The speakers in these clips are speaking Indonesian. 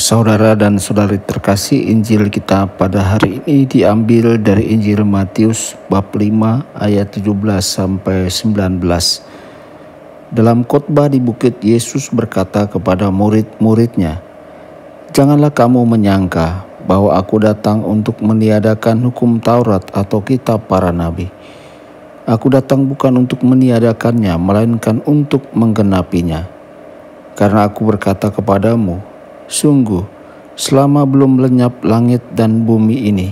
Saudara dan saudari terkasih, Injil kita pada hari ini diambil dari Injil Matius bab 5 ayat 17 sampai 19. Dalam khotbah di bukit, Yesus berkata kepada murid-muridnya, "Janganlah kamu menyangka bahwa aku datang untuk meniadakan hukum Taurat atau kitab para nabi. Aku datang bukan untuk meniadakannya, melainkan untuk menggenapinya. Karena aku berkata kepadamu, sungguh, selama belum lenyap langit dan bumi ini,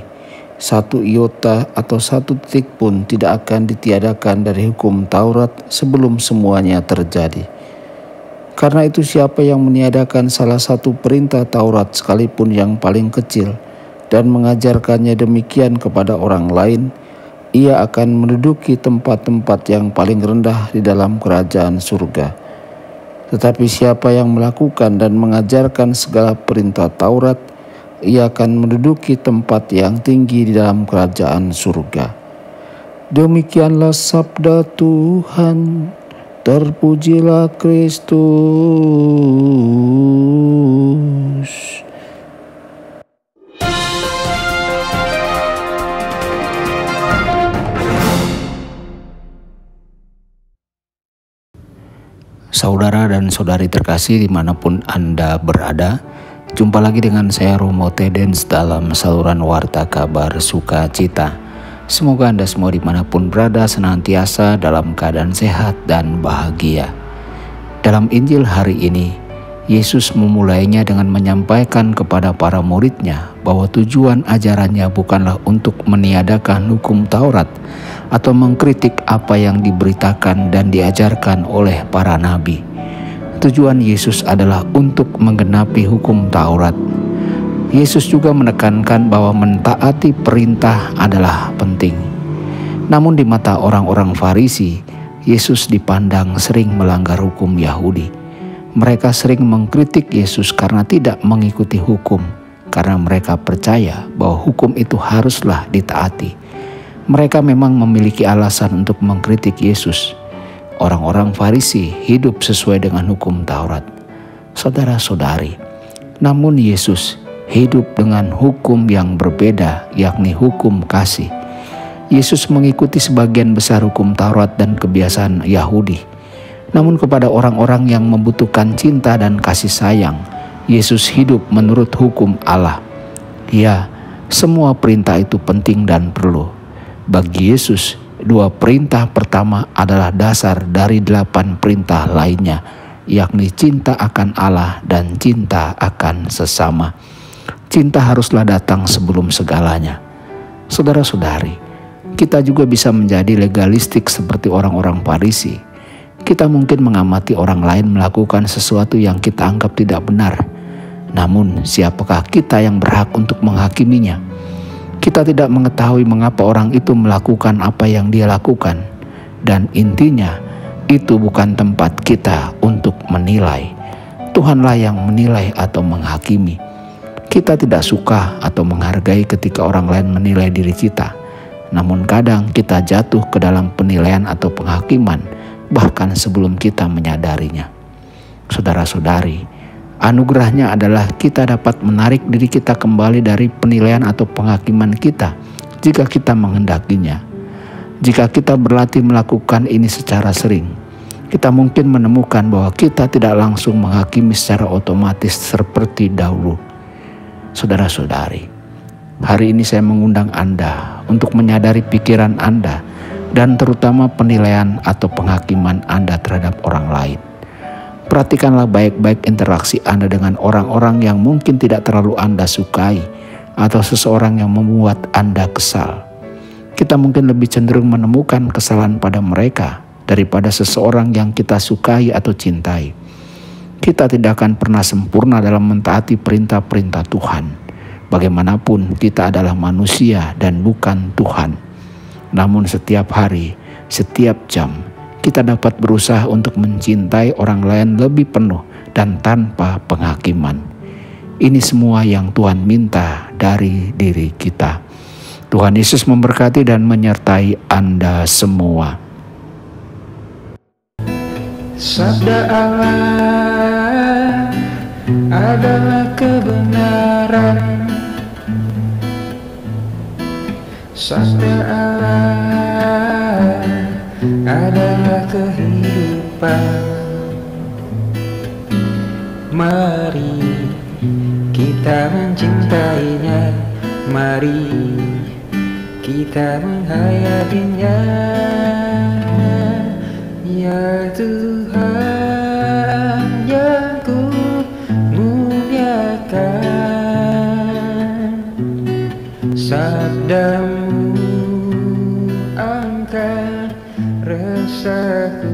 satu iota atau satu titik pun tidak akan ditiadakan dari hukum Taurat sebelum semuanya terjadi. Karena itu siapa yang meniadakan salah satu perintah Taurat sekalipun yang paling kecil dan mengajarkannya demikian kepada orang lain, ia akan menduduki tempat-tempat yang paling rendah di dalam kerajaan surga. Tetapi siapa yang melakukan dan mengajarkan segala perintah Taurat, ia akan menduduki tempat yang tinggi di dalam kerajaan surga." Demikianlah sabda Tuhan. Terpujilah Kristus. Saudara dan saudari terkasih dimanapun Anda berada, jumpa lagi dengan saya Romo Tedens dalam saluran Warta Kabar Sukacita. Semoga Anda semua dimanapun berada senantiasa dalam keadaan sehat dan bahagia. Dalam Injil hari ini, Yesus memulainya dengan menyampaikan kepada para muridnya bahwa tujuan ajarannya bukanlah untuk meniadakan hukum Taurat atau mengkritik apa yang diberitakan dan diajarkan oleh para nabi. Tujuan Yesus adalah untuk menggenapi hukum Taurat. Yesus juga menekankan bahwa mentaati perintah adalah penting. Namun di mata orang-orang Farisi, Yesus dipandang sering melanggar hukum Yahudi. Mereka sering mengkritik Yesus karena tidak mengikuti hukum, karena mereka percaya bahwa hukum itu haruslah ditaati. Mereka memang memiliki alasan untuk mengkritik Yesus. Orang-orang Farisi hidup sesuai dengan hukum Taurat. Saudara-saudari, namun Yesus hidup dengan hukum yang berbeda, yakni hukum kasih. Yesus mengikuti sebagian besar hukum Taurat dan kebiasaan Yahudi. Namun kepada orang-orang yang membutuhkan cinta dan kasih sayang, Yesus hidup menurut hukum Allah. Ya, semua perintah itu penting dan perlu. Bagi Yesus, 2 perintah pertama adalah dasar dari 8 perintah lainnya, yakni cinta akan Allah dan cinta akan sesama. Cinta haruslah datang sebelum segalanya. Saudara-saudari, kita juga bisa menjadi legalistik seperti orang-orang Farisi. Kita mungkin mengamati orang lain melakukan sesuatu yang kita anggap tidak benar. Namun, siapakah kita yang berhak untuk menghakiminya? Kita tidak mengetahui mengapa orang itu melakukan apa yang dia lakukan. Dan intinya, itu bukan tempat kita untuk menilai. Tuhanlah yang menilai atau menghakimi. Kita tidak suka atau menghargai ketika orang lain menilai diri kita. Namun kadang kita jatuh ke dalam penilaian atau penghakiman, bahkan sebelum kita menyadarinya. Saudara-saudari, anugerahnya adalah kita dapat menarik diri kita kembali dari penilaian atau penghakiman kita jika kita menghendakinya. Jika kita berlatih melakukan ini secara sering, kita mungkin menemukan bahwa kita tidak langsung menghakimi secara otomatis seperti dahulu. Saudara-saudari, hari ini saya mengundang Anda untuk menyadari pikiran Anda dan terutama penilaian atau penghakiman Anda terhadap orang lain. Perhatikanlah baik-baik interaksi Anda dengan orang-orang yang mungkin tidak terlalu Anda sukai atau seseorang yang membuat Anda kesal. Kita mungkin lebih cenderung menemukan kesalahan pada mereka daripada seseorang yang kita sukai atau cintai. Kita tidak akan pernah sempurna dalam mentaati perintah-perintah Tuhan. Bagaimanapun kita adalah manusia dan bukan Tuhan. Namun setiap hari, setiap jam, kita dapat berusaha untuk mencintai orang lain lebih penuh dan tanpa penghakiman. Ini semua yang Tuhan minta dari diri kita. Tuhan Yesus memberkati dan menyertai Anda semua. Sabda Allah adalah kebenaran. Sabda Allah adalah kehidupan. Mari kita mencintainya, mari kita menghayatinya. Ya Tuhan yang ku muliakan, sabdamu angkat resahku.